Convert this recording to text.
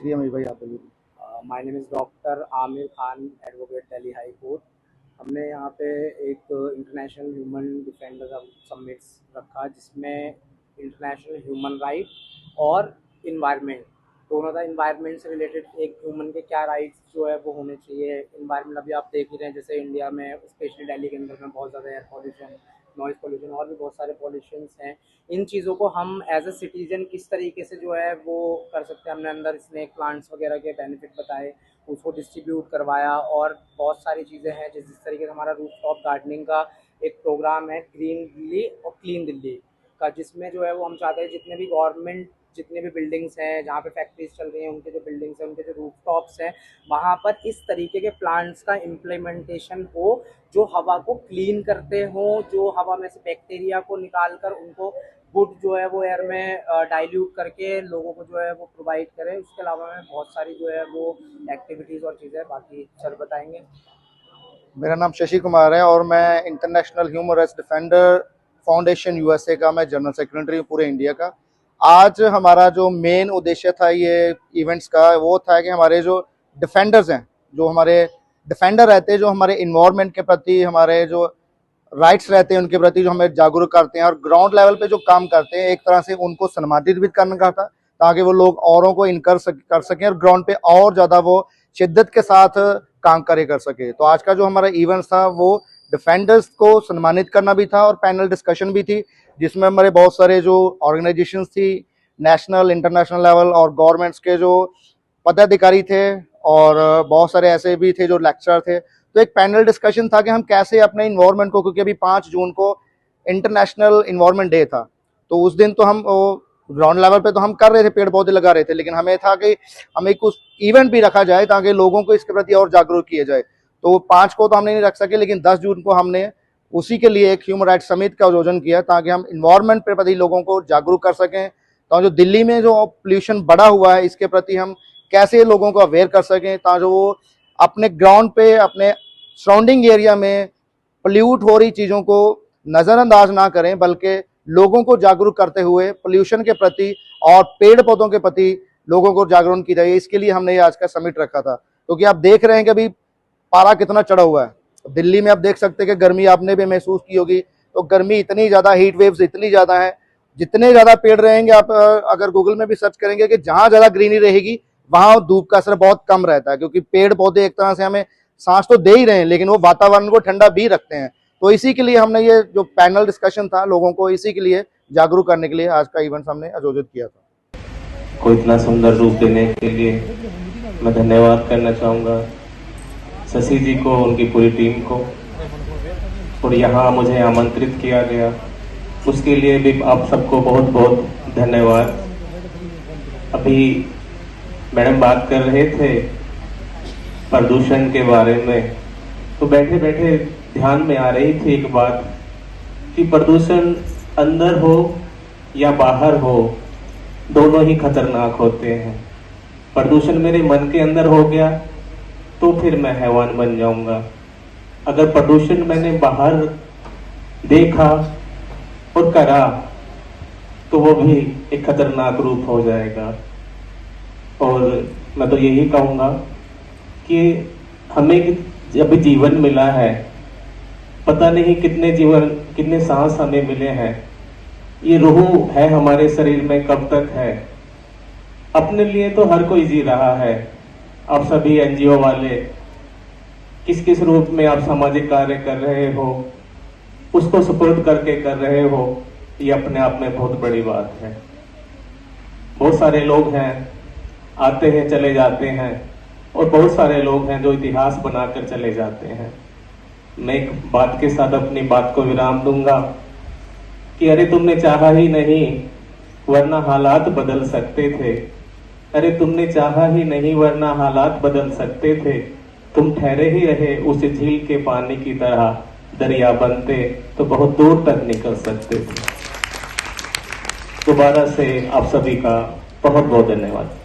चलिए अमीर भाई आप बोलिए। My name is doctor Aamir Khan, advocate Delhi high court. हमने यहाँ पे एक इंटरनेशनल ह्यूमन डिफेंडर समिट्स रखा जिसमें इंटरनेशनल ह्यूमन राइट और इन्वायरमेंट दोनों था। इन्वायरमेंट से रिलेटेड एक ह्यूमन के क्या राइट्स जो है वो होने चाहिए। इन्वायरमेंट अभी आप देख ही रहे हैं, जैसे इंडिया में स्पेशली दिल्ली के अंदर में बहुत ज़्यादा एयर पॉल्यूशन, नॉइज़ पॉल्यूशन और भी बहुत सारे पॉल्यूशंस हैं। इन चीज़ों को हम एज अ सिटीजन किस तरीके से जो है वो कर सकते हैं। हमने अंदर स्नेक प्लांट्स वगैरह के बेनिफिट बताए, उसको डिस्ट्रीब्यूट करवाया और बहुत सारी चीज़ें हैं जिस तरीके से हमारा रूफटॉप गार्डनिंग का एक प्रोग्राम है ग्रीन दिल्ली और क्लीन दिल्ली का, जिसमें जो है वो हम चाहते हैं जितने भी गवर्नमेंट जितने भी बिल्डिंग्स हैं जहाँ पे फैक्ट्रीज चल रही हैं, उनके जो बिल्डिंग्स हैं, उनके जो रूफटॉप्स हैं, वहाँ पर इस तरीके के प्लांट्स का इम्प्लीमेंटेशन हो जो हवा को क्लीन करते हों, जो हवा में से बैक्टीरिया को निकाल कर उनको गुड जो है वो एयर में डाइल्यूट करके लोगों को जो है वो प्रोवाइड करें। उसके अलावा में बहुत सारी जो है वो एक्टिविटीज़ और चीज़ें बाकी सर बताएंगे। मेरा नाम शशि कुमार है और मैं international human rights defender foundation USA का मैं जनरल सेक्रेटरी हूँ पूरे इंडिया का। आज हमारा जो मेन उद्देश्य था ये इवेंट्स का वो था कि हमारे जो डिफेंडर्स हैं, जो हमारे डिफेंडर रहते हैं, जो हमारे इन्वायरमेंट के प्रति हमारे जो राइट्स रहते हैं उनके प्रति जो हमें जागरूक करते हैं और ग्राउंड लेवल पे जो काम करते हैं, एक तरह से उनको सम्मानित भी करने का था ताकि वो लोग औरों को कर सकें और ग्राउंड पे और ज़्यादा वो शिद्दत के साथ काम कर सके। तो आज का जो हमारा इवेंट था वो डिफेंडर्स को सम्मानित करना भी था और पैनल डिस्कशन भी थी, जिसमें हमारे बहुत सारे जो ऑर्गेनाइजेशंस थी, नेशनल इंटरनेशनल लेवल और गवर्नमेंट्स के जो पदाधिकारी थे और बहुत सारे ऐसे भी थे जो लेक्चरर थे। तो एक पैनल डिस्कशन था कि हम कैसे अपने इन्वायरमेंट को, क्योंकि अभी 5 जून को इंटरनेशनल इन्वायरमेंट डे था, तो उस दिन तो हम ग्राउंड लेवल पे तो हम कर रहे थे, पेड़ पौधे लगा रहे थे, लेकिन हमें था कि हमें कुछ इवेंट भी रखा जाए ताकि लोगों को इसके प्रति और जागरूक किया जाए। तो 5 को तो हमने नहीं रख सके, लेकिन 10 जून को हमने उसी के लिए एक ह्यूमन राइट्स समिट का आयोजन किया ताकि हम इन्वायरमेंट के प्रति लोगों को जागरूक कर सकें। तो जो दिल्ली में जो पोल्यूशन बढ़ा हुआ है इसके प्रति हम कैसे लोगों को अवेयर कर सकें ताकि वो अपने ग्राउंड पे, अपने सराउंडिंग एरिया में पोल्यूट हो रही चीज़ों को नज़रअंदाज ना करें, बल्कि लोगों को जागरूक करते हुए पोल्यूशन के प्रति और पेड़ पौधों के प्रति लोगों को जागरूक की जाए। इसके लिए हमने ये आज का समिट रखा था, क्योंकि आप देख रहे हैं कि अभी पारा कितना चढ़ा हुआ है दिल्ली में। आप देख सकते हैं कि गर्मी आपने भी महसूस की होगी, तो गर्मी इतनी ज़्यादा, हीट वेव्स इतनी ज़्यादा है। जितने ज़्यादा पेड़ रहेंगे, आप अगर गूगल में भी सर्च करेंगे कि जहाँ ज़्यादा ग्रीनरी रहेगी वहाँ धूप का असर बहुत कम रहता है, क्योंकि पेड़ पौधे एक तरह से हमें सांस तो दे ही रहे हैं लेकिन वो वातावरण को ठंडा भी रखते हैं। तो इसी के लिए हमने ये जो पैनल डिस्कशन था, लोगों को इसी के लिए जागरूक करने के लिए आज का इवेंट हमने आयोजित किया था। को इतना सुंदर रूप देने के लिए मैं धन्यवाद करना चाहूँगा शशि जी को, उनकी पूरी टीम को, और यहाँ मुझे आमंत्रित किया गया उसके लिए भी आप सबको बहुत बहुत धन्यवाद। अभी मैडम बात कर रहे थे प्रदूषण के बारे में, तो बैठे बैठे ध्यान में आ रही थी एक बात कि प्रदूषण अंदर हो या बाहर हो, दोनों ही खतरनाक होते हैं। प्रदूषण मेरे मन के अंदर हो गया तो फिर मैं हैवान बन जाऊंगा। अगर प्रदूषण मैंने बाहर देखा और करा तो वो भी एक खतरनाक रूप हो जाएगा। और मैं तो यही कहूँगा कि हमें जब जीवन मिला है, पता नहीं कितने सांस हमें मिले हैं, ये रूह है हमारे शरीर में कब तक है। अपने लिए तो हर कोई जी रहा है। आप सभी एनजीओ वाले किस किस रूप में आप सामाजिक कार्य कर रहे हो, उसको सपोर्ट करके कर रहे हो, ये अपने आप में बहुत बड़ी बात है। बहुत सारे लोग हैं, आते हैं चले जाते हैं, और बहुत सारे लोग हैं जो इतिहास बनाकर चले जाते हैं। मैं एक बात के साथ अपनी बात को विराम दूंगा कि अरे तुमने चाहा ही नहीं वरना हालात बदल सकते थे। अरे तुमने चाहा ही नहीं वरना हालात बदल सकते थे। तुम ठहरे ही रहे उस झील के पानी की तरह, दरिया बनते तो बहुत दूर तक निकल सकते थे। दोबारा से आप सभी का बहुत बहुत धन्यवाद।